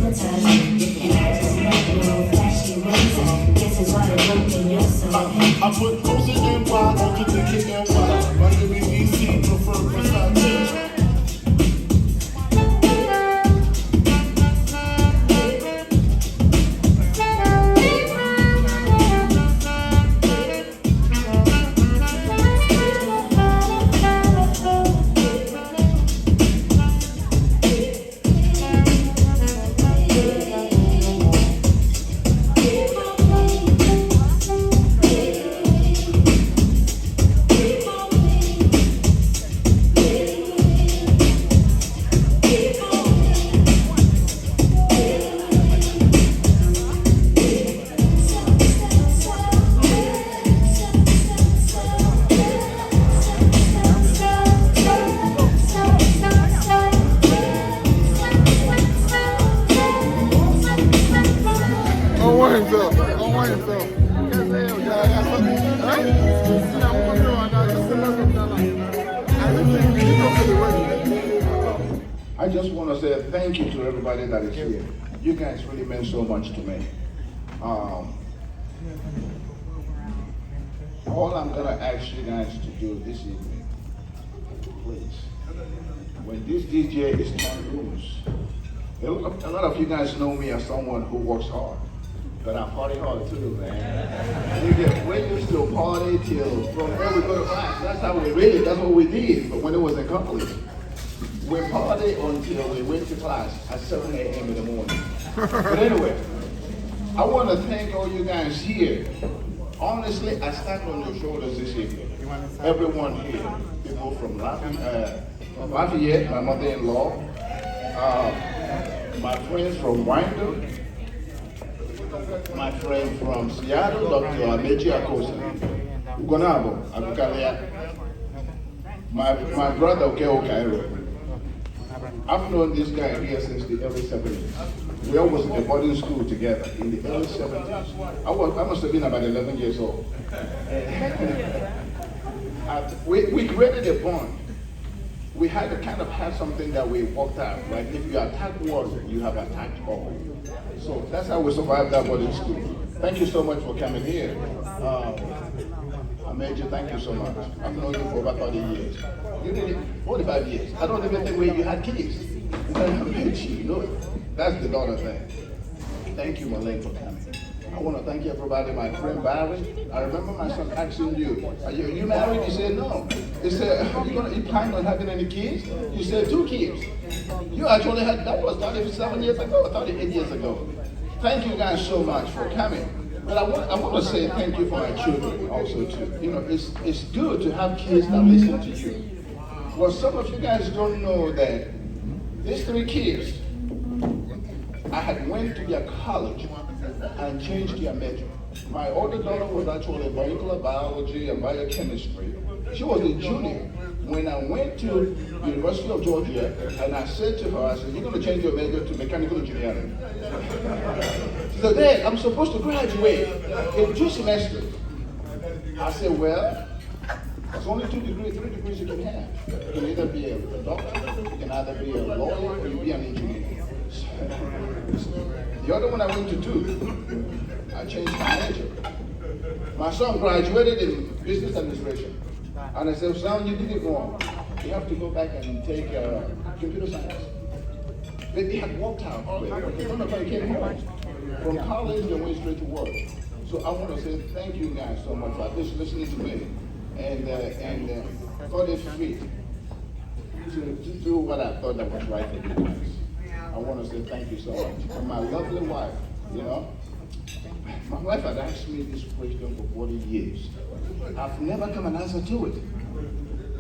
I put those in NY, those to the KNY. My name is DC, prefer Versace. I just want to say thank you to everybody that is here. You guys really meant so much to me. All I'm going to ask you guys to do this evening, please, when this DJ is turned loose, a lot of you guys know me as someone who works hard, but I party hard too, man. We used to party till from where we go to class. That's what we did, but when it was in college. We partied until we went to class at 7 a.m. in the morning. But anyway, I want to thank all you guys here. Honestly, I stand on your shoulders this evening. Everyone here, people from Lafayette, my mother-in-law, my friends from Windhoek, my friend from Seattle, Dr. Amechi Akosa, Ugonabo, Abukalea, my brother Okeo Cairo. I've known this guy here since the early 70s. We all was in a boarding school together in the early 70s. I must have been about 11 years old. We created a bond. We had to kind of have something that we worked out, right? If you attack one, you have attacked all. So that's how we survived that boarding school. Thank you so much for coming here. Major, thank you so much. I've known you for about 30 years. You did it 45 years. I don't even think where you had kids. You know it. That's the daughter thing. You, Marlene, for coming. I want to thank everybody, my friend Barry. I remember my son asking you, are you married? You said no. He said, you plan on having any kids? You said 2 kids. You actually had, that was 37 years ago, 38 years ago. Thank you guys so much for coming. But I want to say thank you for my children also too. You know, it's good to have kids that listen to you. Well, some of you guys don't know that these 3 kids, I had went to their college and changed their major. My older daughter was actually molecular biology and biochemistry. She was a junior. When I went to University of Georgia and I said to her, I said, you're going to change your major to mechanical engineering. She said, Dad, I'm supposed to graduate in 2 semesters. I said, well, there's only 3 degrees you can have. You can either be a doctor, you can either be a lawyer, or you be an engineer. The other one I went to do, I changed my major. My son graduated in business administration. And I said, son, you did it wrong. You have to go back and take computer science. But they had walked out. None of them came home. From college, they went straight to work. So I want to say thank you guys so much for just listening to me and thought it fit to do what I thought that was right for you guys. I want to say thank you so much. And my lovely wife, you know, my wife had asked me this question for 40 years. I've never come and answer to it.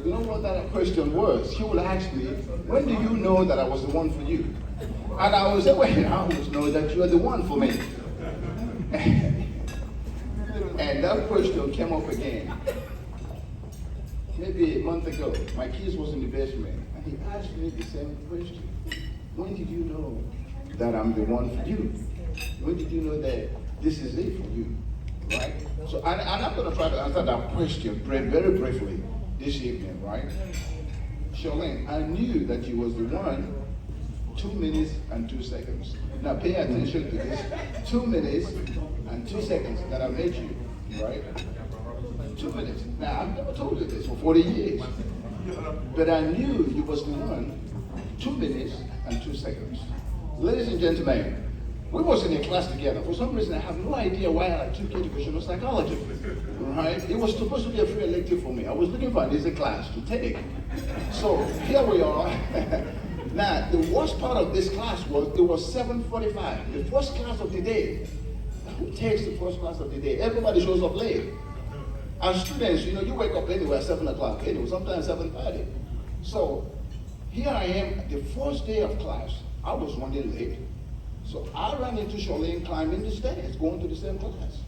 You know what that question was? She would ask me, when do you know that I was the one for you? And I would say, well, I always know that you are the one for me. And that question came up again. Maybe a month ago, my kids was in the basement, and he asked me the same question. When did you know that I'm the one for you? When did you know that this is it for you? Right? So, and I'm going to try to answer that question very briefly this evening, right? Charlene, I knew that you was the one 2 minutes and 2 seconds. Now pay attention to this. 2 minutes and 2 seconds that I made you, right? 2 minutes. Now I've never told you this for 40 years. But I knew you was the one 2 minutes and 2 seconds. Ladies and gentlemen, we was in a class together. For some reason, I have no idea why I took educational psychology. Right? It was supposed to be a free elective for me. I was looking for an easy class to take. So here we are. Now, the worst part of this class was it was 7:45, the first class of the day. Who takes the first class of the day? Everybody shows up late. As students, you wake up anywhere at 7 o'clock, anyway, sometimes 7:30. So here I am, the first day of class. I was running late. So I ran into Charlene climbing the stairs, going to the same class.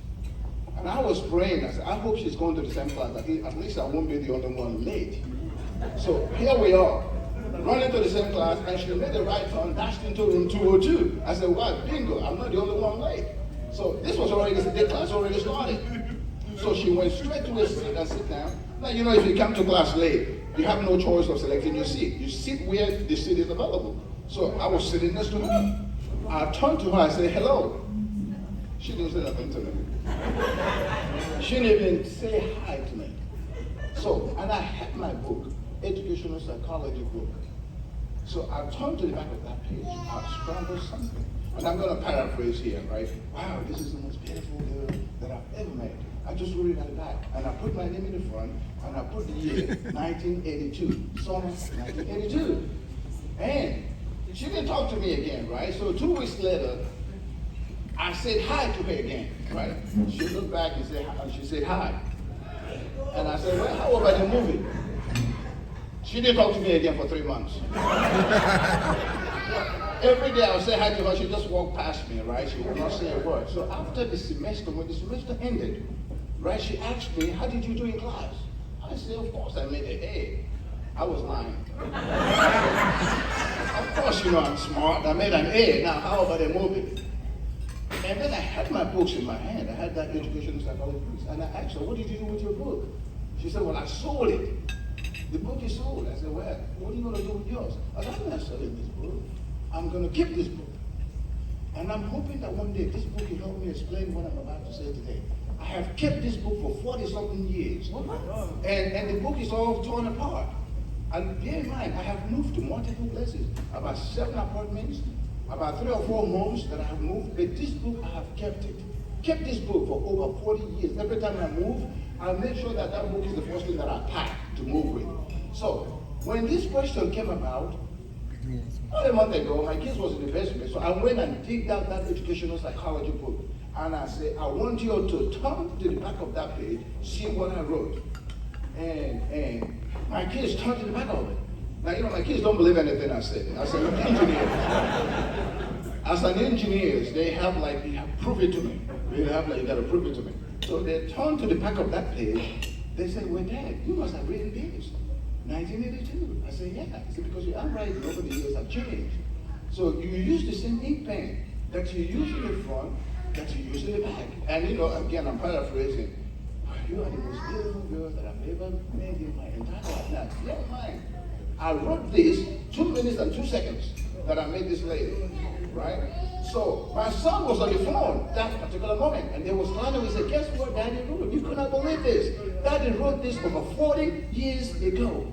And I was praying, I said, I hope she's going to the same class. At least I won't be the only one late. So here we are, running to the same class, and she made a right turn, dashed into room 202. I said, wow, bingo, I'm not the only one late. So this was already, the class already started. So she went straight to her seat and sit down. Now, if you come to class late, you have no choice of selecting your seat. You sit where the seat is available. So I was sitting next to her. I turned to her and said, hello. She didn't say nothing to me. She didn't even say hi to me. So, and I had my book, educational psychology book. So I turned to the back of that page. I scrambled something. And I'm going to paraphrase here, right? Wow, this is the most beautiful girl that I've ever met. I just wrote it at the back. And I put my name in the front, and I put the year, 1982. Summer 1982. And she didn't talk to me again, right? So 2 weeks later, I said hi to her again, right? She looked back and she said hi. And I said, well, how about the movie? She didn't talk to me again for 3 months. Every day I would say hi to her, she just walked past me, right? She would not say a word. So after the semester, when the semester ended, right, she asked me, how did you do in class? I said, of course I made an A. I was lying. Of course, I'm smart. I made an A. Now, how about a movie? And then I had my books in my hand. I had that educational psychology books. And I asked her, what did you do with your book? She said, well, I sold it. The book is sold. I said, well, what are you going to do with yours? I said, I'm not selling this book. I'm going to keep this book. And I'm hoping that one day this book will help me explain what I'm about to say today. I have kept this book for 40-something years. And the book is all torn apart. And bear in mind, I have moved to multiple places, about 7 apartments, about 3 or 4 homes that I have moved, but this book, I have kept it. Kept this book for over 40 years. Every time I move, I make sure that that book is the first thing that I pack to move with. So, when this question came about a month ago, my kids was in the basement, so I went and digged out that educational psychology book. And I said, I want you to turn to the back of that page, see what I wrote. And my kids turned to the back of it. Now, my kids don't believe anything I say. I said, look, engineers. As an engineers, they have prove it to me. They have you gotta prove it to me. So they turned to the back of that page. They said, well, Dad, you must have written this. 1982. I said, yeah. I said, because your handwriting over the years have changed. So you use the same ink pen that you use in the front, that you use in the back. And again, I'm paraphrasing. You are the most beautiful girl that I've ever met in my entire life. Now, never mind. I wrote this 2 minutes and 2 seconds that I made this lady, right? So my son was on the phone that particular moment, and they was telling me, he said, guess what Daddy wrote? You could not believe this. Daddy wrote this over 40 years ago.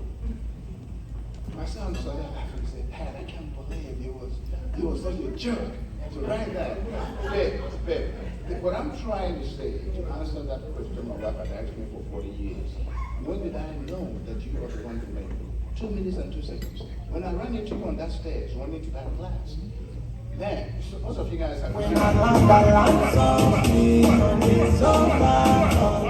My son started laughing and said, Dad, I can't believe it was such a jerk to write that. Babe, what I'm trying to say, to answer that question my wife had asked me for 40 years, when did I know that you were the one to make it? 2 minutes and 2 seconds. When I ran into you on that stairs, running to that class, then, most of you guys have when I land the lights off me on the sofa,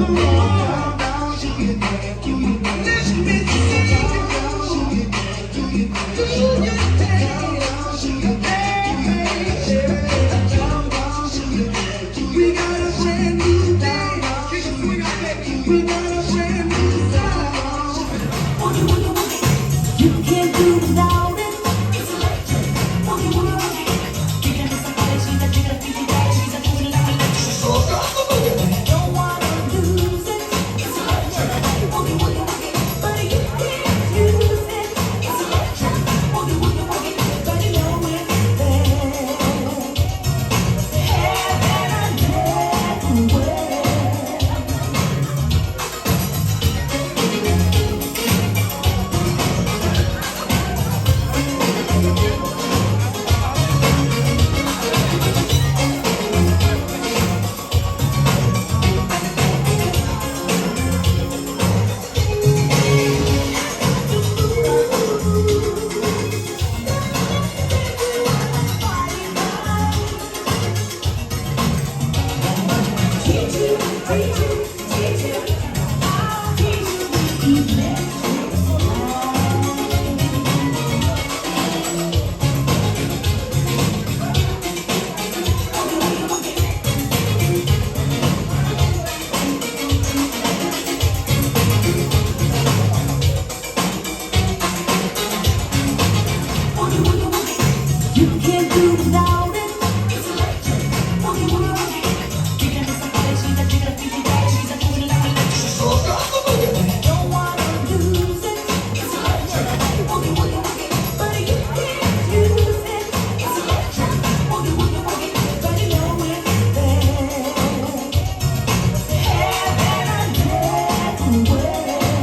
Come on. We got a brand new sound. You can't do without it. It's electric. She's don't wanna lose it. It's electric. But you can't use it. It's electric. But you know it's there. Heaven and everywhere. You can't do without it. It's electric. Don't wanna lose it. It's electric. But you can't use it. It's electric. But you know it's there. Heaven and everywhere.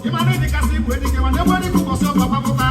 Imane di kasi bu edi ke wa ne bo ni ku ko so papa papa